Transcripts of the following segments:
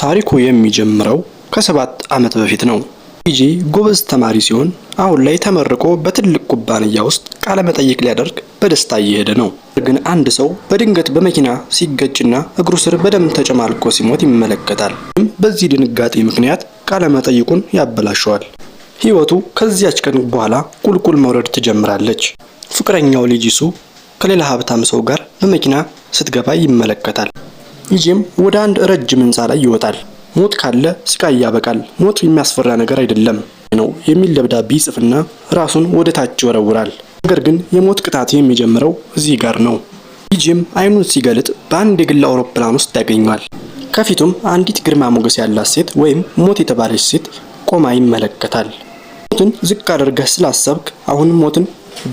ታሪኩ የሚጀምረው ከ7 ዓመት በፊት ነው። ኢጂ ጎበዝ ተማሪ ሲሆን አሁን ላይ ተመርቆ በትልቅ ኩባንያ ውስጥ ቃለ መጠይቅ ሊያደርግ በደስታ እየሄደ ነው። ግን አንድ ሰው በድንገት በመኪና ሲገጭና እግሩ ስር በደም ተጨማልቆ ሲሞት ይመለከታል። በዚህ ድንጋጤ ምክንያት ቃለ መጠይቁን ያበላሸዋል። ህይወቱ ከዚያች ቀን በኋላ ቁልቁል መውረድ ትጀምራለች። ፍቅረኛው ሊጂሱ ከሌላ ሀብታም ሰው ጋር በመኪና ስትገባ ይመለከታል። ኢጂም ወደ አንድ ረጅም ህንፃ ላይ ይወጣል። ሞት ካለ ስቃይ ያበቃል፣ ሞት የሚያስፈራ ነገር አይደለም ነው የሚል ደብዳቤ ይጽፍና ራሱን ወደ ታች ይወረውራል። ነገር ግን የሞት ቅጣት የሚጀምረው እዚህ ጋር ነው። ኢጂም አይኑን ሲገልጥ በአንድ የግል አውሮፕላን ውስጥ ያገኘዋል። ከፊቱም አንዲት ግርማ ሞገስ ያላት ሴት ወይም ሞት የተባለች ሴት ቆማ ይመለከታል። ሞትን ዝቅ አድርገህ ስላሰብክ አሁን ሞትን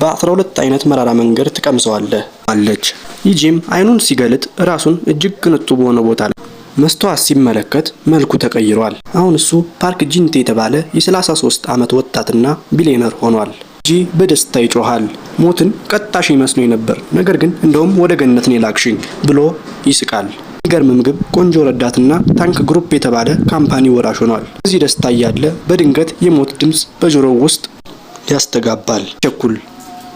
በ12 አይነት መራራ መንገድ ትቀምሰዋለህ አለች። ኢጂም አይኑን ሲገልጥ ራሱን እጅግ ቅንጡ በሆነ ቦታ ላይ መስተዋት ሲመለከት መልኩ ተቀይሯል። አሁን እሱ ፓርክ ጂንቴ የተባለ የ33 ዓመት ወጣትና ቢሊዮነር ሆኗል። ኢጂ በደስታ ይጮሃል። ሞትን ቀጣሽ ይመስሎኝ ነበር፣ ነገር ግን እንደውም ወደ ገነት ነው ላክሽኝ ብሎ ይስቃል። የሚገርም ምግብ፣ ቆንጆ ረዳትና ታንክ ግሩፕ የተባለ ካምፓኒ ወራሽ ሆኗል። እዚህ ደስታ እያለ በድንገት የሞት ድምፅ በጆሮው ውስጥ ያስተጋባል። ቸኩል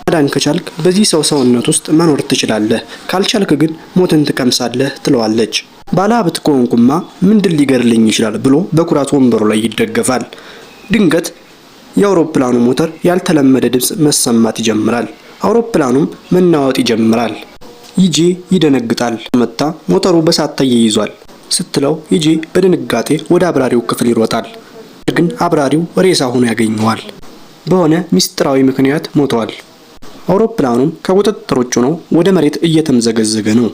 ማዳን ከቻልክ በዚህ ሰው ሰውነት ውስጥ መኖር ትችላለህ፣ ካልቻልክ ግን ሞትን ትቀምሳለህ ትለዋለች። ባለሀብት ከሆንኩማ ምንድን ሊገርልኝ ይችላል ብሎ በኩራት ወንበሩ ላይ ይደገፋል። ድንገት የአውሮፕላኑ ሞተር ያልተለመደ ድምፅ መሰማት ይጀምራል። አውሮፕላኑም መናወጥ ይጀምራል። ኢጂ ይደነግጣል። መታ ሞተሩ በሳት ተያይዟል ስትለው ኢጂ በድንጋጤ ወደ አብራሪው ክፍል ይሮጣል። ግን አብራሪው ሬሳ ሆኖ ያገኘዋል። በሆነ ሚስጥራዊ ምክንያት ሞቷል። አውሮፕላኑም ከቁጥጥር ውጭ ሆኖ ወደ መሬት እየተምዘገዘገ ነው።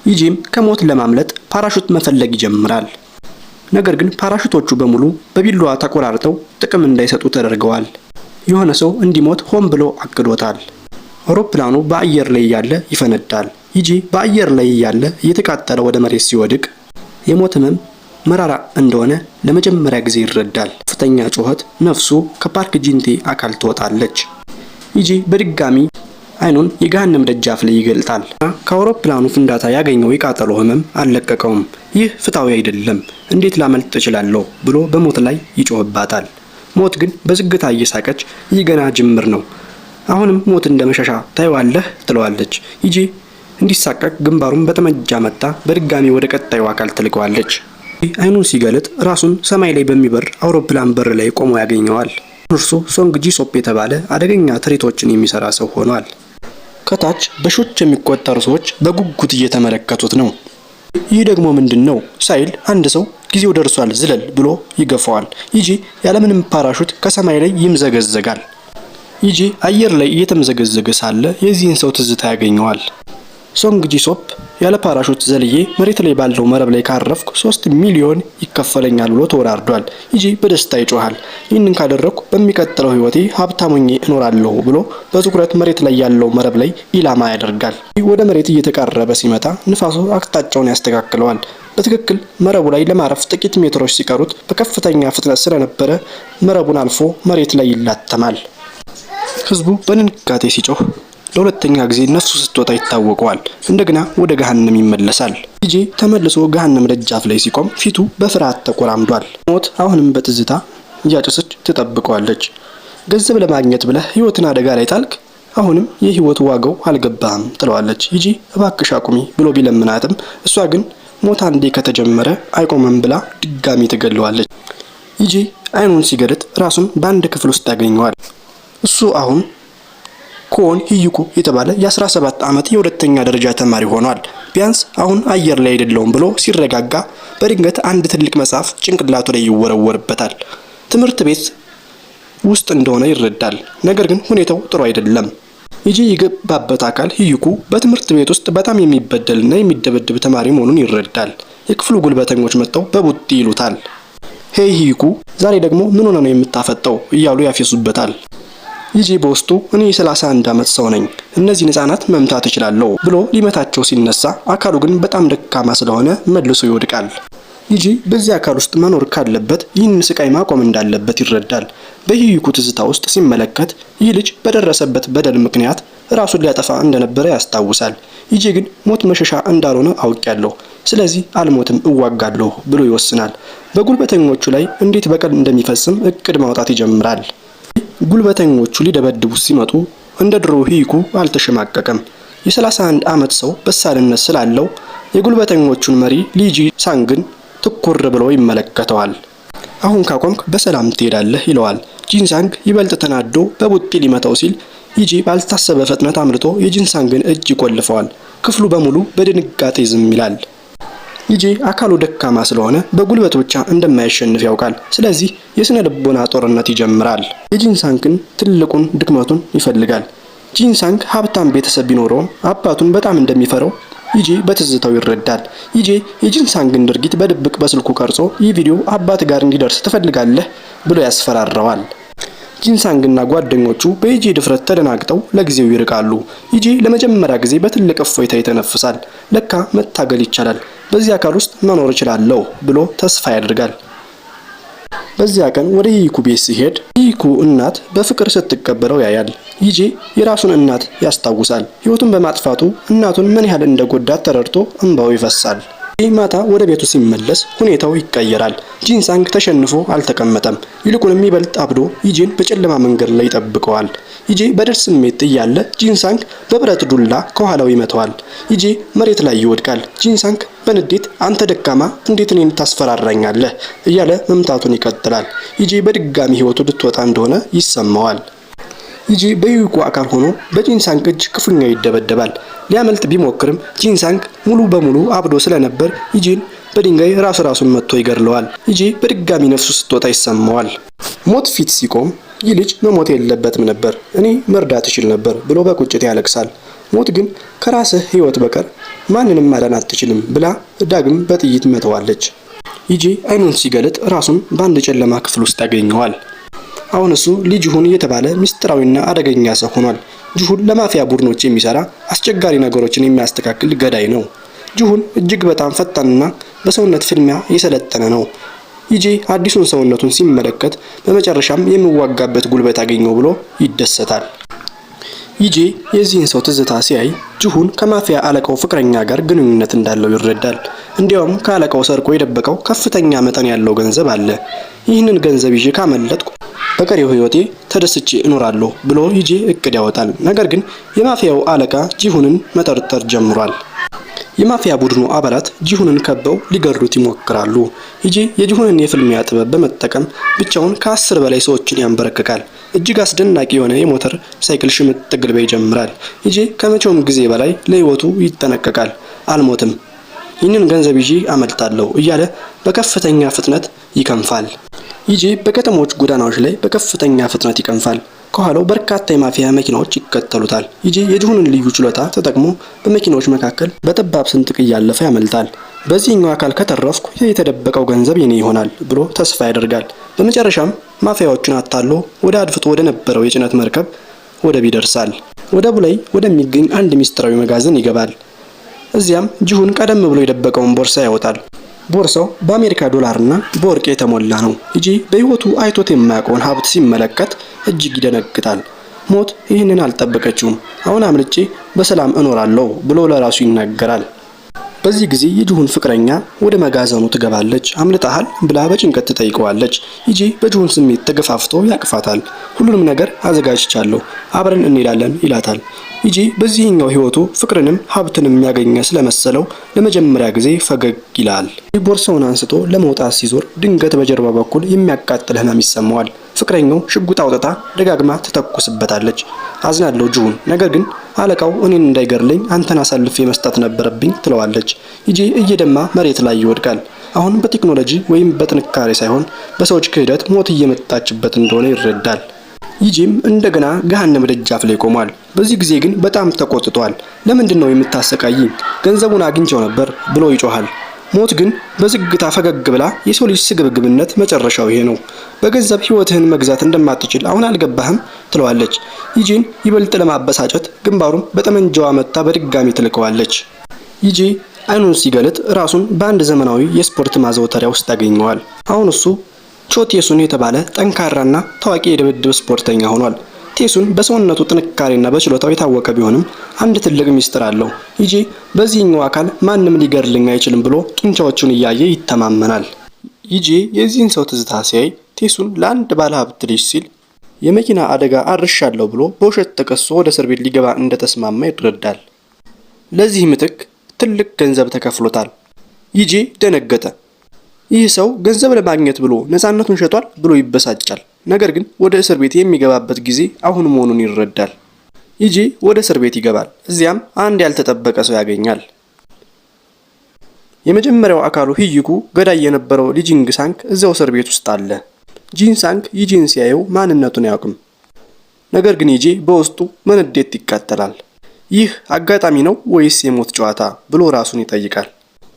ኢጂም ከሞት ለማምለጥ ፓራሹት መፈለግ ይጀምራል። ነገር ግን ፓራሹቶቹ በሙሉ በቢላዋ ተቆራርጠው ጥቅም እንዳይሰጡ ተደርገዋል። የሆነ ሰው እንዲሞት ሆን ብሎ አቅዶታል። አውሮፕላኑ በአየር ላይ እያለ ይፈነዳል። ኢጂ በአየር ላይ እያለ እየተቃጠለ ወደ መሬት ሲወድቅ የሞት ህመም መራራ እንደሆነ ለመጀመሪያ ጊዜ ይረዳል። ከፍተኛ ጩኸት ነፍሱ ከፓርክ ጂንቴ አካል ትወጣለች። ኢጂ በድጋሚ አይኑን የገሃነም ደጃፍ ላይ ይገልጣል። ከአውሮፕላኑ ፍንዳታ ያገኘው የቃጠሎ ህመም አልለቀቀውም። ይህ ፍትሃዊ አይደለም፣ እንዴት ላመልጥ እችላለሁ ብሎ በሞት ላይ ይጮህባታል። ሞት ግን በዝግታ እየሳቀች ይህ ገና ጅምር ነው፣ አሁንም ሞት እንደመሸሻ ታይዋለህ ትለዋለች። ኢጂ እንዲሳቀቅ ግንባሩን በጠመንጃ መታ በድጋሚ ወደ ቀጣዩ አካል ትልቀዋለች። አይኑን ሲገልጥ ራሱን ሰማይ ላይ በሚበር አውሮፕላን በር ላይ ቆሞ ያገኘዋል። እርሱ ሶንግ ጂሶፕ የተባለ አደገኛ ትርኢቶችን የሚሰራ ሰው ሆኗል። ከታች በሺዎች የሚቆጠሩ ሰዎች በጉጉት እየተመለከቱት ነው። ይህ ደግሞ ምንድነው ሳይል አንድ ሰው ጊዜው ደርሷል ዝለል ብሎ ይገፋዋል። ኢጂ ያለምንም ፓራሹት ከሰማይ ላይ ይምዘገዘጋል። ኢጂ አየር ላይ እየተምዘገዘገ ሳለ የዚህን ሰው ትዝታ ያገኘዋል። ሶንግ ጂሶፕ ያለ ፓራሹት ዘልዬ መሬት ላይ ባለው መረብ ላይ ካረፍኩ 3 ሚሊዮን ይከፈለኛል ብሎ ተወራርዷል። ኢጂ በደስታ ይጮሃል። ይህንን ካደረኩ በሚቀጥለው ህይወቴ ሀብታም ሆኜ እኖራለሁ ብሎ በትኩረት መሬት ላይ ያለው መረብ ላይ ኢላማ ያደርጋል። ወደ መሬት እየተቃረበ ሲመጣ ንፋሱ አቅጣጫውን ያስተካክለዋል። በትክክል መረቡ ላይ ለማረፍ ጥቂት ሜትሮች ሲቀሩት በከፍተኛ ፍጥነት ስለነበረ መረቡን አልፎ መሬት ላይ ይላተማል። ህዝቡ በድንጋጤ ሲጮህ ለሁለተኛ ጊዜ ነፍሱ ስትወጣ ይታወቀዋል። እንደገና ወደ ገሃነም ይመለሳል። ኢጂ ተመልሶ ገሃነም ደጃፍ ላይ ሲቆም ፊቱ በፍርሃት ተቆራምዷል። ሞት አሁንም በትዝታ እያጨሰች ትጠብቀዋለች። ገንዘብ ለማግኘት ብለህ ህይወትን አደጋ ላይ ጣልክ፣ አሁንም የህይወት ዋጋው አልገባህም ትለዋለች። ኢጂ እባክሽ አቁሚ ብሎ ቢለምናትም እሷ ግን ሞት አንዴ ከተጀመረ አይቆምም ብላ ድጋሚ ትገለዋለች። ኢጂ አይኑን ሲገልጥ ራሱን በአንድ ክፍል ውስጥ ያገኘዋል። እሱ አሁን ኮን ሂዩኩ የተባለ የ17 ዓመት የሁለተኛ ደረጃ ተማሪ ሆኗል። ቢያንስ አሁን አየር ላይ አይደለም ብሎ ሲረጋጋ በድንገት አንድ ትልቅ መጽሐፍ ጭንቅላቱ ላይ ይወረወርበታል። ትምህርት ቤት ውስጥ እንደሆነ ይረዳል። ነገር ግን ሁኔታው ጥሩ አይደለም። ኢጂ የገባበት አካል ሂዩኩ በትምህርት ቤት ውስጥ በጣም የሚበደልና የሚደበደብ ተማሪ መሆኑን ይረዳል። የክፍሉ ጉልበተኞች መጥተው በቡጢ ይሉታል። ሄይ ሂዩኩ ዛሬ ደግሞ ምን ሆነ ነው የምታፈጠው እያሉ ያፌሱበታል። ኢጂ በውስጡ እኔ የ31 ዓመት ሰው ነኝ፣ እነዚህን ህፃናት መምታት እችላለሁ ብሎ ሊመታቸው ሲነሳ አካሉ ግን በጣም ደካማ ስለሆነ መልሶ ይወድቃል። ኢጂ በዚህ አካል ውስጥ መኖር ካለበት ይህን ስቃይ ማቆም እንዳለበት ይረዳል። በሂዩኩ ትዝታ ውስጥ ሲመለከት ይህ ልጅ በደረሰበት በደል ምክንያት ራሱን ሊያጠፋ እንደነበረ ያስታውሳል። ኢጂ ግን ሞት መሸሻ እንዳልሆነ አውቄያለሁ፣ ስለዚህ አልሞትም እዋጋለሁ ብሎ ይወስናል። በጉልበተኞቹ ላይ እንዴት በቀል እንደሚፈጽም እቅድ ማውጣት ይጀምራል። ጉልበተኞቹ ሊደበድቡት ሲመጡ እንደ ድሮ ሂኩ አልተሸማቀቀም። የ31 ዓመት ሰው በሳልነት ስላለው የጉልበተኞቹን መሪ ሊጂ ሳንግን ትኩር ብሎ ይመለከተዋል። አሁን ካቆምክ በሰላም ትሄዳለህ ይለዋል። ጂንሳንግ ይበልጥ ተናዶ በቡጢ ሊመታው ሲል ይጂ ባልታሰበ ፍጥነት አምልጦ የጂንሳንግን እጅ ይቆልፈዋል። ክፍሉ በሙሉ በድንጋጤ ዝም ይላል። ይጂ አካሉ ደካማ ስለሆነ በጉልበት ብቻ እንደማይሸንፍ ያውቃል። ስለዚህ የስነ ልቦና ጦርነት ይጀምራል። የጂንሳንግን ትልቁን ድክመቱን ይፈልጋል። ጂንሳንግ ሀብታም ቤተሰብ ቢኖረውም አባቱን በጣም እንደሚፈራው ይጂ በትዝታው ይረዳል። ይጂ የጂንሳንግን ድርጊት በድብቅ በስልኩ ቀርጾ ይህ ቪዲዮ አባት ጋር እንዲደርስ ትፈልጋለህ ብሎ ያስፈራረዋል። ጂንሳንግና ጓደኞቹ በይጂ ድፍረት ተደናግጠው ለጊዜው ይርቃሉ። ይጂ ለመጀመሪያ ጊዜ በትልቅ እፎይታ ይተነፍሳል። ለካ መታገል ይቻላል፣ በዚህ አካል ውስጥ መኖር እችላለሁ ብሎ ተስፋ ያደርጋል። በዚያ ቀን ወደ ሂኩ ቤት ሲሄድ ሂኩ እናት በፍቅር ስትቀበለው ያያል። ይጂ የራሱን እናት ያስታውሳል። ሕይወቱን በማጥፋቱ እናቱን ምን ያህል እንደጎዳት ተረድቶ እንባው ይፈሳል። ማታ ወደ ቤቱ ሲመለስ ሁኔታው ይቀየራል። ጂንሳንግ ተሸንፎ አልተቀመጠም። ይልቁንም ይበልጥ አብዶ ይጂን በጨለማ መንገድ ላይ ይጠብቀዋል። ይጂ በድል ስሜት እያለ ጂንሳንግ በብረት ዱላ ከኋላው ይመታዋል። ይጂ መሬት ላይ ይወድቃል። ጂንሳንግ በንዴት አንተ ደካማ እንዴት እኔን ታስፈራራኛለህ እያለ መምታቱን ይቀጥላል። ይጂ በድጋሚ ሕይወቱ ልትወጣ እንደሆነ ይሰማዋል። ይጂ በሂኩ አካል ሆኖ በጂንሳንግ እጅ ክፉኛ ይደበደባል። ሊያመልጥ ቢሞክርም ጂንሳንግ ሙሉ በሙሉ አብዶ ስለነበር ይጂን በድንጋይ ራሱን መጥቶ ይገድለዋል። ይጂ በድጋሚ ነፍሱ ስትወጣ ይሰማዋል። ሞት ፊት ሲቆም ይህ ልጅ መሞት የለበትም ነበር፣ እኔ መርዳት እችል ነበር ብሎ በቁጭት ያለቅሳል። ሞት ግን ከራስህ ሕይወት በቀር ማንንም ማዳን አትችልም ብላ ዳግም በጥይት መተዋለች። ይጂ አይኑን ሲገለጥ ራሱን በአንድ ጨለማ ክፍል ውስጥ ያገኘዋል። አሁን እሱ ሊጂሁን የተባለ ሚስጥራዊና አደገኛ ሰው ሆኗል። ጂሁን ለማፊያ ቡድኖች የሚሰራ አስቸጋሪ ነገሮችን የሚያስተካክል ገዳይ ነው። ጂሁን እጅግ በጣም ፈጣንና በሰውነት ፍልሚያ የሰለጠነ ነው። ይጂ አዲሱን ሰውነቱን ሲመለከት በመጨረሻም የሚዋጋበት ጉልበት አገኘው ብሎ ይደሰታል። ይጂ የዚህን ሰው ትዝታ ሲያይ ጂሁን ከማፊያ አለቃው ፍቅረኛ ጋር ግንኙነት እንዳለው ይረዳል። እንዲያውም ከአለቃው ሰርቆ የደበቀው ከፍተኛ መጠን ያለው ገንዘብ አለ። ይህንን ገንዘብ ይዤ ካመለጥኩ በቀሪው ሕይወቴ ተደስቼ እኖራለሁ ብሎ ይጂ እቅድ ያወጣል። ነገር ግን የማፊያው አለቃ ጂሁንን መጠርጠር ጀምሯል። የማፊያ ቡድኑ አባላት ጂሁንን ከበው ሊገድሉት ይሞክራሉ። ይጂ የጂሁንን የፍልሚያ ጥበብ በመጠቀም ብቻውን ከ10 በላይ ሰዎችን ያንበረክካል። እጅግ አስደናቂ የሆነ የሞተር ሳይክል ሽምጥ ግልቢያ ይጀምራል። ይጂ ከመቼውም ጊዜ በላይ ለሕይወቱ ይጠነቀቃል። አልሞትም፣ ይህንን ገንዘብ ይዤ አመልጣለሁ እያለ በከፍተኛ ፍጥነት ይከንፋል። ይጂ በከተሞች ጎዳናዎች ላይ በከፍተኛ ፍጥነት ይከንፋል። ከኋላው በርካታ የማፊያ መኪናዎች ይከተሉታል። ይጂ የጂሁንን ልዩ ችሎታ ተጠቅሞ በመኪናዎች መካከል በጠባብ ስንጥቅ እያለፈ ያመልጣል። በዚህኛው አካል ከተረፍኩ የተደበቀው ገንዘብ የኔ ይሆናል ብሎ ተስፋ ያደርጋል። በመጨረሻም ማፊያዎቹን አታሎ ወደ አድፍጦ ወደ ነበረው የጭነት መርከብ ወደብ ይደርሳል። ወደቡ ላይ ወደሚገኝ አንድ ሚስጥራዊ መጋዘን ይገባል። እዚያም ጂሁን ቀደም ብሎ የደበቀውን ቦርሳ ያወጣል። ቦርሳው በአሜሪካ ዶላርና በወርቅ የተሞላ ነው። ይጂ በሕይወቱ አይቶት የማያውቀውን ሀብት ሲመለከት እጅግ ይደነግጣል። ሞት ይህንን አልጠበቀችውም። አሁን አምልጬ በሰላም እኖራለሁ ብሎ ለራሱ ይናገራል። በዚህ ጊዜ የጂሁን ፍቅረኛ ወደ መጋዘኑ ትገባለች። አምልጠሃል ብላ በጭንቀት ትጠይቀዋለች። ይጂ በጂሁን ስሜት ተገፋፍቶ ያቅፋታል። ሁሉንም ነገር አዘጋጅቻለሁ፣ አብረን እንሄዳለን ይላታል። ይጂ በዚህኛው ሕይወቱ ፍቅርንም ሀብትንም ያገኘ ስለመሰለው ለመጀመሪያ ጊዜ ፈገግ ይላል። ቦርሳውን አንስቶ ለመውጣት ሲዞር ድንገት በጀርባ በኩል የሚያቃጥል ህመም ይሰማዋል። ፍቅረኛው ሽጉጥ አውጥታ ደጋግማ ትተኩስበታለች። አዝናለሁ ጂሁን፣ ነገር ግን አለቃው እኔን እንዳይገርለኝ አንተን አሳልፌ መስጠት ነበረብኝ ትለዋለች። ይጂ እየደማ መሬት ላይ ይወድቃል። አሁን በቴክኖሎጂ ወይም በጥንካሬ ሳይሆን በሰዎች ክህደት ሞት እየመጣችበት እንደሆነ ይረዳል። ይጂም እንደገና ገሃነም ደጃፍ ላይ ቆሟል። በዚህ ጊዜ ግን በጣም ተቆጥቷል። ለምንድን ነው የምታሰቃይኝ? ገንዘቡን አግኝቼው ነበር ብሎ ይጮሃል። ሞት ግን በዝግታ ፈገግ ብላ የሰው ልጅ ስግብግብነት መጨረሻው ይሄ ነው፣ በገንዘብ ሕይወትህን መግዛት እንደማትችል አሁን አልገባህም ትለዋለች። ይጂን ይበልጥ ለማበሳጨት ግንባሩን በጠመንጃዋ መታ በድጋሚ ትልከዋለች። ይጂ አይኑን ሲገለጥ ራሱን በአንድ ዘመናዊ የስፖርት ማዘውተሪያ ውስጥ ያገኘዋል። አሁን እሱ ቾቴሱን የተባለ ጠንካራና ታዋቂ የድብድብ ስፖርተኛ ሆኗል። ቴሱን በሰውነቱ ጥንካሬና በችሎታው የታወቀ ቢሆንም አንድ ትልቅ ሚስጥር አለው። ይጂ በዚህኛው አካል ማንም ሊገርልኝ አይችልም ብሎ ጡንቻዎቹን እያየ ይተማመናል። ይጂ የዚህን ሰው ትዝታ ሲያይ ቴሱን ለአንድ ባለሀብት ልጅ ሲል የመኪና አደጋ አርሻለሁ ብሎ በውሸት ተከሶ ወደ እስር ቤት ሊገባ እንደተስማማ ይረዳል። ለዚህ ምትክ ትልቅ ገንዘብ ተከፍሎታል። ይጂ ደነገጠ። ይህ ሰው ገንዘብ ለማግኘት ብሎ ነፃነቱን ሸጧል ብሎ ይበሳጫል። ነገር ግን ወደ እስር ቤት የሚገባበት ጊዜ አሁን መሆኑን ይረዳል። ይጂ ወደ እስር ቤት ይገባል። እዚያም አንድ ያልተጠበቀ ሰው ያገኛል። የመጀመሪያው አካሉ ሂይኩ ገዳይ የነበረው ሊጂንግሳንግ እዚያው እስር ቤት ውስጥ አለ። ጂንሳንግ ይጂን ሲያየው ማንነቱን አያውቅም። ነገር ግን ይጂ በውስጡ በንዴት ይቃጠላል። ይህ አጋጣሚ ነው ወይስ የሞት ጨዋታ ብሎ ራሱን ይጠይቃል።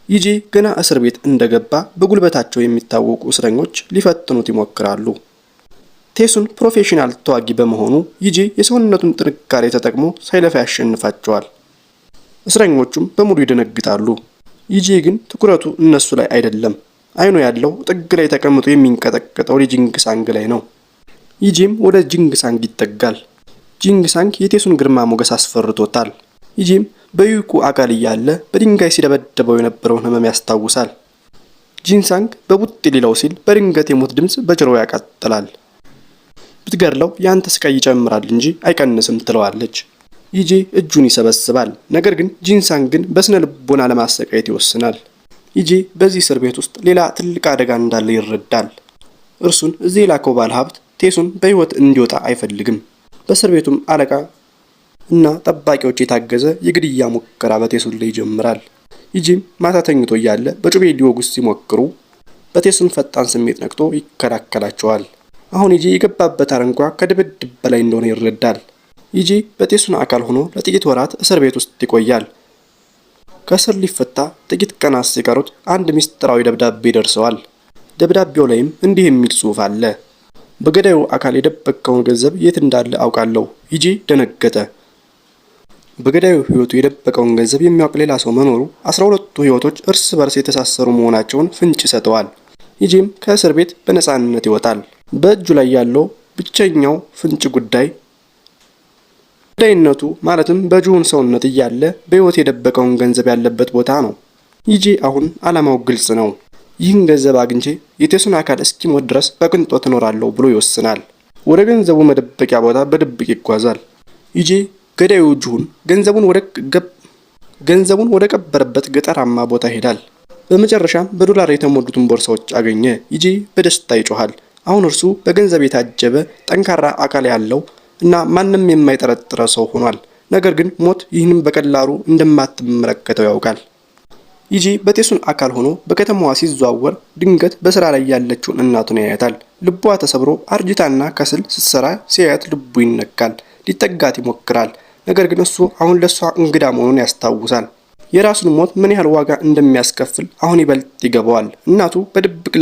ይጂ ገና እስር ቤት እንደገባ በጉልበታቸው የሚታወቁ እስረኞች ሊፈትኑት ይሞክራሉ። ቴሱን ፕሮፌሽናል ተዋጊ በመሆኑ ይጂ የሰውነቱን ጥንካሬ ተጠቅሞ ሳይለፋ ያሸንፋቸዋል። እስረኞቹም በሙሉ ይደነግጣሉ። ይጂ ግን ትኩረቱ እነሱ ላይ አይደለም። አይኑ ያለው ጥግ ላይ ተቀምጦ የሚንቀጠቀጠው ጂንግሳንግ ላይ ነው። ይጂም ወደ ጂንግሳንግ ይጠጋል። ጂንግሳንግ የቴሱን ግርማ ሞገስ አስፈርቶታል። ይጂም በዩኩ አካል እያለ በድንጋይ ሲደበደበው የነበረውን ህመም ያስታውሳል። ጂንሳንግ በቡጥ ሊለው ሲል በድንገት የሞት ድምፅ በጆሮው ያቃጥላል። ብትገርለው ያንተ ስቃይ ይጨምራል እንጂ አይቀንስም ትለዋለች። ይጂ እጁን ይሰበስባል። ነገር ግን ጂንሳንግን በስነ ልቦና ለማሰቃየት ይወስናል። ይጂ በዚህ እስር ቤት ውስጥ ሌላ ትልቅ አደጋ እንዳለ ይረዳል። እርሱን እዚህ የላከው ባለሀብት ቴሱን በህይወት እንዲወጣ አይፈልግም። በእስር ቤቱም አለቃ እና ጠባቂዎች የታገዘ የግድያ ሙከራ በቴሱን ላይ ይጀምራል። ይጂም ማታ ተኝቶ እያለ በጩቤ ሊወጉት ሲሞክሩ በቴሱን ፈጣን ስሜት ነቅቶ ይከላከላቸዋል። አሁን ይጂ የገባበት አረንቋ ከድብድብ በላይ እንደሆነ ይረዳል። ይጂ በቴሱን አካል ሆኖ ለጥቂት ወራት እስር ቤት ውስጥ ይቆያል። ከእስር ሊፈታ ጥቂት ቀናት ሲቀሩት አንድ ሚስጥራዊ ደብዳቤ ደርሰዋል። ደብዳቤው ላይም እንዲህ የሚል ጽሑፍ አለ። በገዳዩ አካል የደበቀውን ገንዘብ የት እንዳለ አውቃለሁ። ይጂ ደነገጠ። በገዳዩ ህይወቱ የደበቀውን ገንዘብ የሚያውቅ ሌላ ሰው መኖሩ 12ቱ ህይወቶች እርስ በርስ የተሳሰሩ መሆናቸውን ፍንጭ ይሰጠዋል። ይጂም ከእስር ቤት በነፃነት ይወጣል። በእጁ ላይ ያለው ብቸኛው ፍንጭ ገዳይነቱ ማለትም በጁን ሰውነት እያለ በህይወት የደበቀውን ገንዘብ ያለበት ቦታ ነው። ይጂ አሁን ዓላማው ግልጽ ነው። ይህን ገንዘብ አግኝቼ የቴሱን አካል እስኪሞት ድረስ በቅንጦት እኖራለሁ ብሎ ይወስናል። ወደ ገንዘቡ መደበቂያ ቦታ በድብቅ ይጓዛል። ይጂ ገዳዩ ጁን ገንዘቡን ወደ ቀበረበት ገጠራማ ቦታ ይሄዳል። በመጨረሻም በዶላር የተሞሉትን ቦርሳዎች አገኘ። ይጂ በደስታ ይጮሃል። አሁን እርሱ በገንዘብ የታጀበ ጠንካራ አካል ያለው እና ማንም የማይጠረጥረ ሰው ሆኗል። ነገር ግን ሞት ይህንም በቀላሉ እንደማትመለከተው ያውቃል። ይጂ በቴሱን አካል ሆኖ በከተማዋ ሲዘዋወር ድንገት በስራ ላይ ያለችውን እናቱን ያያታል። ልቧ ተሰብሮ አርጅታና ከስል ስትሰራ ሲያያት ልቡ ይነካል። ሊጠጋት ይሞክራል። ነገር ግን እሱ አሁን ለሷ እንግዳ መሆኑን ያስታውሳል። የራሱን ሞት ምን ያህል ዋጋ እንደሚያስከፍል አሁን ይበልጥ ይገባዋል። እናቱን በድብቅ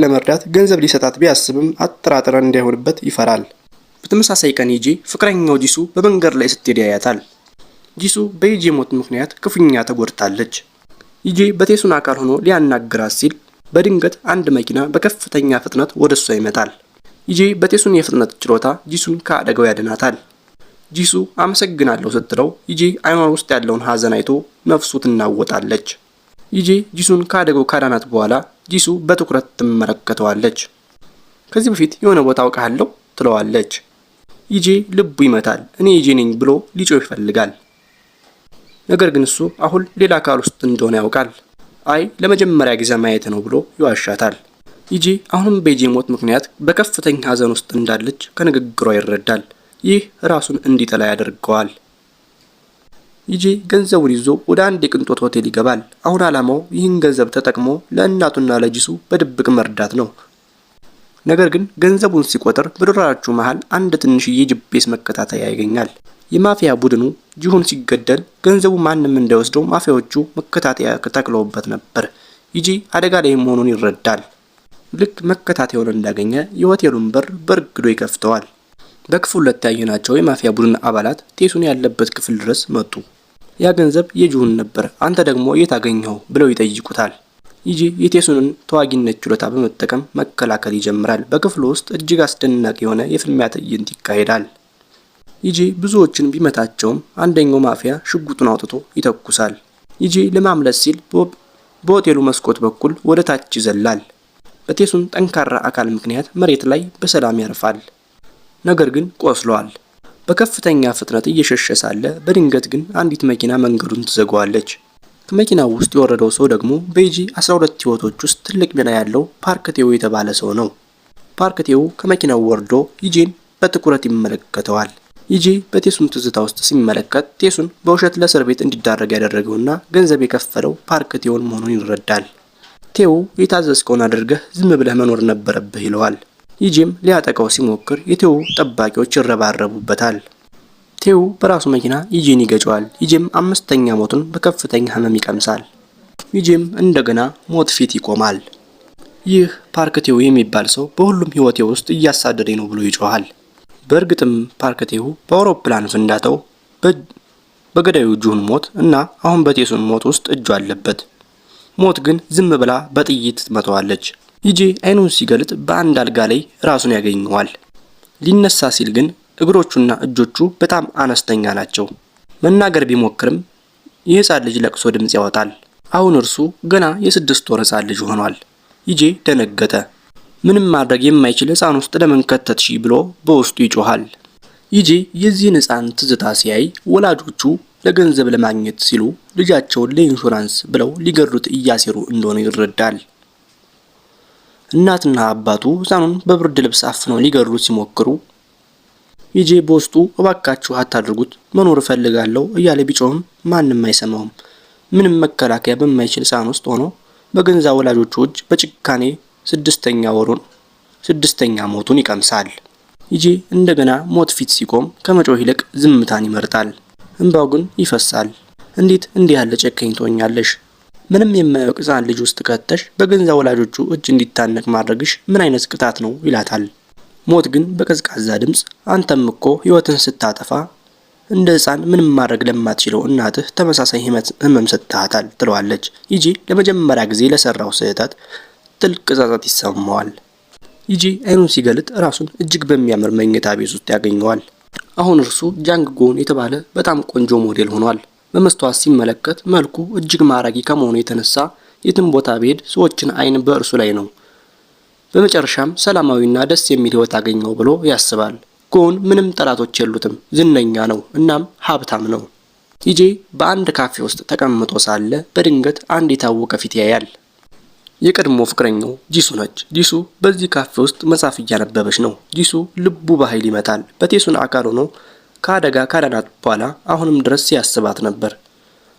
ለመርዳት ገንዘብ ሊሰጣት ቢያስብም አጠራጥረን እንዳይሆንበት ይፈራል። በተመሳሳይ ቀን ይጂ ፍቅረኛው ጂሱ በመንገድ ላይ ስትሄድ ያያታል። ጂሱ በይጂ ሞት ምክንያት ክፉኛ ተጎድታለች። ይጂ በቴሱን አካል ሆኖ ሊያናግራት ሲል በድንገት አንድ መኪና በከፍተኛ ፍጥነት ወደሷ ይመጣል። ይጂ በቴሱን የፍጥነት ችሎታ ጂሱን ከአደጋው ያድናታል። ጂሱ አመሰግናለሁ ስትለው ይጂ አይኗ ውስጥ ያለውን ሀዘን አይቶ ነፍሱ ትናወጣለች። ይጂ ጂሱን ከአደጋው ካዳናት በኋላ ጂሱ በትኩረት ትመለከተዋለች። ከዚህ በፊት የሆነ ቦታ አውቃለሁ ትለዋለች። ይጂ ልቡ ይመታል። እኔ ይጂ ነኝ ብሎ ሊጮህ ይፈልጋል። ነገር ግን እሱ አሁን ሌላ አካል ውስጥ እንደሆነ ያውቃል። አይ ለመጀመሪያ ጊዜ ማየት ነው ብሎ ይዋሻታል። ይጂ አሁንም በይጂ ሞት ምክንያት በከፍተኛ ሀዘን ውስጥ እንዳለች ከንግግሯ ይረዳል። ይህ ራሱን እንዲጠላ ያደርገዋል። ይጂ ገንዘቡን ይዞ ወደ አንድ የቅንጦት ሆቴል ይገባል። አሁን ዓላማው ይህን ገንዘብ ተጠቅሞ ለእናቱና ለጂሱ በድብቅ መርዳት ነው። ነገር ግን ገንዘቡን ሲቆጥር በዶላሮቹ መሃል አንድ ትንሽዬ ጂፒኤስ መከታተያ ያገኛል። የማፊያ ቡድኑ ጂሁን ሲገደል ገንዘቡ ማንም እንዳይወስደው ማፊያዎቹ መከታተያ ተክለውበት ነበር። ይጂ አደጋ ላይ መሆኑን ይረዳል። ልክ መከታተያውን እንዳገኘ የሆቴሉን በር በርግዶ ይከፍተዋል። በክፍል 2 ያየናቸው የማፊያ ቡድን አባላት ቴሱን ያለበት ክፍል ድረስ መጡ። ያ ገንዘብ የጂሁን ነበር፣ አንተ ደግሞ የት አገኘኸው ብለው ይጠይቁታል። ኢጂ የቴሱንን ተዋጊነት ችሎታ በመጠቀም መከላከል ይጀምራል። በክፍሉ ውስጥ እጅግ አስደናቂ የሆነ የፍልሚያ ትዕይንት ይካሄዳል። ኢጂ ብዙዎችን ቢመታቸውም አንደኛው ማፊያ ሽጉጡን አውጥቶ ይተኩሳል። ኢጂ ለማምለጥ ሲል በሆቴሉ መስኮት በኩል ወደ ታች ይዘላል። በቴሱን ጠንካራ አካል ምክንያት መሬት ላይ በሰላም ያርፋል። ነገር ግን ቆስሏል። በከፍተኛ ፍጥነት እየሸሸ ሳለ በድንገት ግን አንዲት መኪና መንገዱን ትዘጋዋለች። ከመኪናው ውስጥ የወረደው ሰው ደግሞ በኢጂ 12 ህይወቶች ውስጥ ትልቅ ሚና ያለው ፓርክቴው የተባለ ሰው ነው። ፓርክቴው ከመኪናው ወርዶ ኢጂን በትኩረት ይመለከተዋል። ኢጂ በቴሱን ትዝታ ውስጥ ሲመለከት ቴሱን በውሸት ለእስር ቤት እንዲዳረግ ያደረገውና ገንዘብ የከፈለው ፓርክቴውን መሆኑን ይረዳል። ቴው የታዘዝከውን አድርገህ ዝም ብለህ መኖር ነበረብህ ይለዋል። ኢጂም ሊያጠቃው ሲሞክር የቴው ጠባቂዎች ይረባረቡበታል። ቴው በራሱ መኪና ኢጂን ይገጨዋል። ኢጂም 5ኛ ሞቱን በከፍተኛ ህመም ይቀምሳል። ኢጂም እንደገና ሞት ፊት ይቆማል። ይህ ፓርክቴው የሚባል ሰው በሁሉም ህይወቴ ውስጥ እያሳደደኝ ነው ብሎ ይጮሃል። በእርግጥም ፓርክቴው በአውሮፕላን ፍንዳታው በገዳዩ ጁን ሞት እና አሁን በቴሱን ሞት ውስጥ እጁ አለበት። ሞት ግን ዝም ብላ በጥይት ትመታዋለች። ኢጂ አይኑን ሲገልጥ በአንድ አልጋ ላይ ራሱን ያገኘዋል። ሊነሳ ሲል ግን እግሮቹና እጆቹ በጣም አነስተኛ ናቸው። መናገር ቢሞክርም የህፃን ልጅ ለቅሶ ድምጽ ያወጣል። አሁን እርሱ ገና የ6 ወር ህፃን ልጅ ሆኗል። ኢጂ ደነገጠ። ምንም ማድረግ የማይችል ህፃን ውስጥ ለምን ከተትሽ ብሎ በውስጡ ይጮሃል። ኢጂ የዚህን ህፃን ትዝታ ሲያይ ወላጆቹ ለገንዘብ ለማግኘት ሲሉ ልጃቸውን ለኢንሹራንስ ብለው ሊገድሉት እያሴሩ እንደሆነ ይረዳል። እናትና አባቱ ህፃኑን በብርድ ልብስ አፍነው ሊገድሉት ሲሞክሩ ኢጂ በውስጡ እባካችሁ አታድርጉት መኖር እፈልጋለሁ እያለ ቢጮህም ማንም አይሰማውም። ምንም መከላከያ በማይችል ህፃን ውስጥ ሆኖ በገንዛ ወላጆቹ እጅ በጭካኔ 6ኛ ሞቱን ይቀምሳል። ኢጂ እንደገና ሞት ፊት ሲቆም ከመጮህ ይልቅ ዝምታን ይመርጣል። እንባው ግን ይፈሳል። እንዴት እንዲህ ያለ ጨካኝ ትሆኛለሽ? ምንም የማያውቅ ህፃን ልጅ ውስጥ ከተሽ በገንዛ ወላጆቹ እጅ እንዲታነቅ ማድረግሽ ምን አይነት ቅጣት ነው ይላታል። ሞት ግን በቀዝቃዛ ድምጽ አንተም እኮ ህይወትን ስታጠፋ እንደ ህፃን ምንም ማድረግ ለማትችለው እናትህ ተመሳሳይ ህመም ሰጥታታል ትለዋለች። ኢጂ ለመጀመሪያ ጊዜ ለሰራው ስህተት ጥልቅ ጸጸት ይሰማዋል። ኢጂ አይኑን ሲገልጥ ራሱን እጅግ በሚያምር መኝታ ቤት ውስጥ ያገኘዋል። አሁን እርሱ ጃንግ ጎን የተባለ በጣም ቆንጆ ሞዴል ሆኗል። በመስተዋት ሲመለከት መልኩ እጅግ ማራኪ ከመሆኑ የተነሳ የትም ቦታ ቢሄድ ሰዎችን አይን በእርሱ ላይ ነው። በመጨረሻም ሰላማዊና ደስ የሚል ህይወት አገኘው ብሎ ያስባል። ጎን ምንም ጠላቶች የሉትም፣ ዝነኛ ነው፣ እናም ሀብታም ነው። ኢጂ በአንድ ካፌ ውስጥ ተቀምጦ ሳለ በድንገት አንድ የታወቀ ፊት ያያል። የቀድሞ ፍቅረኛው ጂሱ ነች። ጂሱ በዚህ ካፌ ውስጥ መጽሐፍ እያነበበች ነው። ጂሱ ልቡ በኃይል ይመታል። በቴሱን አካል ሆኖ ከአደጋ ካዳናት በኋላ አሁንም ድረስ ሲያስባት ነበር።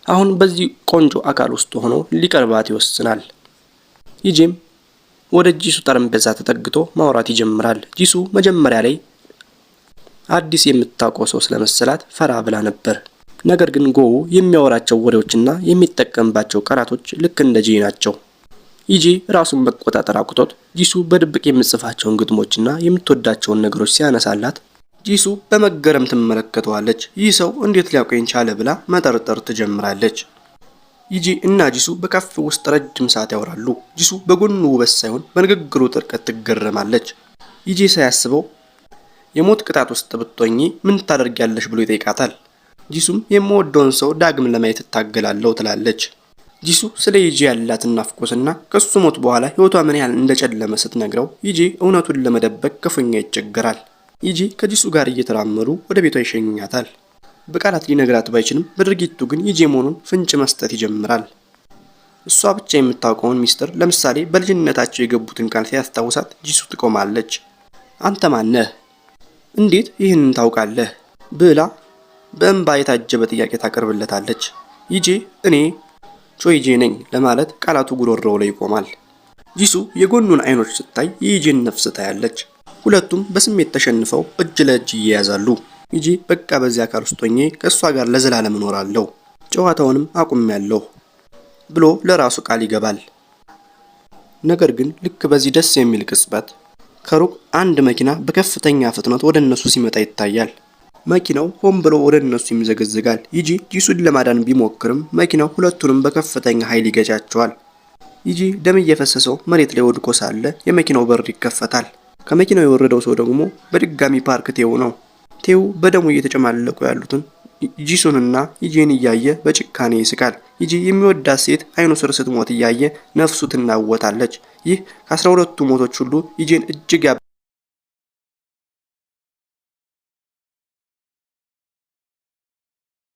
አሁን በዚህ ቆንጆ አካል ውስጥ ሆኖ ሊቀርባት ይወስናል። ኢጂም ወደ ጂሱ ጠረጴዛ ተጠግቶ ማውራት ይጀምራል። ጂሱ መጀመሪያ ላይ አዲስ የምታውቀው ሰው ስለመሰላት ፈራ ብላ ነበር። ነገር ግን ጎው የሚያወራቸው ወሬዎችና የሚጠቀምባቸው ቃላቶች ልክ እንደ ጂ ናቸው። ኢጂ ራሱን መቆጣጠር አቅቶት ጂሱ በድብቅ የምትጽፋቸውን ግጥሞችና የምትወዳቸውን ነገሮች ሲያነሳላት ጂሱ በመገረም ትመለከተዋለች። ይህ ሰው እንዴት ሊያውቀኝ ቻለ ብላ መጠርጠር ትጀምራለች። ኢጂ እና ጂሱ በካፌ ውስጥ ረጅም ሰዓት ያወራሉ። ጂሱ በጎኑ ውበት ሳይሆን በንግግሩ ጥልቀት ትገረማለች። ኢጂ ሳያስበው የሞት ቅጣት ውስጥ ብትሆኚ ምን ታደርጊያለሽ ብሎ ይጠይቃታል። ጂሱም የምወደውን ሰው ዳግም ለማየት እታገላለሁ ትላለች። ጂሱ ስለ ኢጂ ያላትን ናፍቆትና ከሱ ሞት በኋላ ህይወቷ ምን ያህል እንደጨለመ ስትነግረው ኢጂ እውነቱን ለመደበቅ ክፉኛ ይቸገራል። ኢጂ ከጂሱ ጋር እየተራመዱ ወደ ቤቷ ይሸኛታል። በቃላት ሊነግራት ባይችልም በድርጊቱ ግን ኢጂ መሆኑን ፍንጭ መስጠት ይጀምራል። እሷ ብቻ የምታውቀውን ሚስጥር ለምሳሌ በልጅነታቸው የገቡትን ቃል ሲያስታውሳት ጂሱ ትቆማለች። አንተ ማነህ? እንዴት ይህንን ታውቃለህ? ብላ በእንባ የታጀበ ጥያቄ ታቀርብለታለች። ኢጂ እኔ ቾይጄ ነኝ ለማለት ቃላቱ ጉሮሮው ላይ ይቆማል። ጂሱ የጎኑን አይኖች ስታይ የኢጂን ነፍስ ታያለች። ሁለቱም በስሜት ተሸንፈው እጅ ለእጅ ይያያዛሉ። ኢጂ በቃ በዚያ አካል ውስጥ ሆኜ ከእሷ ጋር ለዘላለም እኖራለሁ፣ ጨዋታውንም አቁሜያለሁ ብሎ ለራሱ ቃል ይገባል። ነገር ግን ልክ በዚህ ደስ የሚል ቅጽበት ከሩቅ አንድ መኪና በከፍተኛ ፍጥነት ወደ እነሱ ሲመጣ ይታያል። መኪናው ሆን ብሎ ወደ እነሱ ይምዘገዘጋል። ኢጂ ጂሱን ለማዳን ቢሞክርም መኪናው ሁለቱንም በከፍተኛ ኃይል ይገጫቸዋል። ኢጂ ደም እየፈሰሰው መሬት ላይ ወድቆ ሳለ የመኪናው በር ይከፈታል። ከመኪናው የወረደው ሰው ደግሞ በድጋሚ ፓርክ ቴው ነው። ቴው በደሙ እየተጨማለቁ ያሉትን ጂሱንና ኢጂን እያየ በጭካኔ ይስቃል። ኢጂ የሚወዳት ሴት አይኑ ስር ስትሞት እያየ ነፍሱ ትናወጣለች። ይህ ከ12ቱ ሞቶች ሁሉ ኢጂን እጅግ